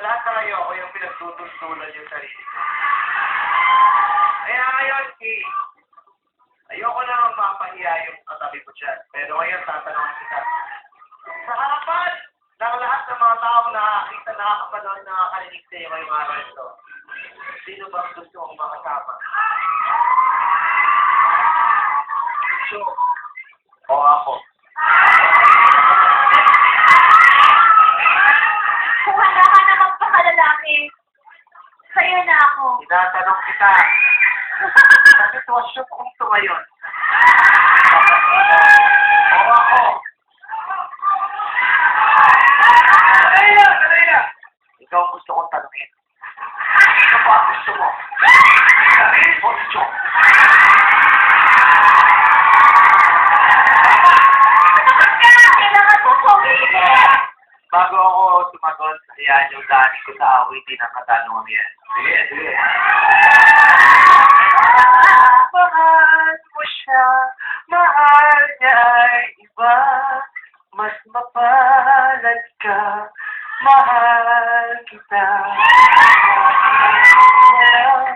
sa lahat ng ayoko yung pinagtutustulan yung sarili ko. Kaya ngayon, ayoko na mapahiya yung katabi ko dyan. Pero ngayon, tatanungin kita. Sa harapan ng lahat ng mga taong nakakita, nakakapanood, nakakarinig sa iyo ngayong araw ito, sino ba gusto mong makasama? So, o ako. Kung handa ka na magpakalalaki, sa'yo na ako. Tinatanong kita. Sa sitwasyon kong ito ngayon. O ako. Sanay na. Ikaw ang gusto kong tanungin. Ano ba ang gusto mo? Sabihin mo, Diyo. Kailangan mo pumili. Bago ako tumagot, ayan yung daanin ko sa awitin ng katanungan yan. Sige, sige. Mahal mo siya, mahal niya ay iba, mas mapalad ka, mahal kita. Mahal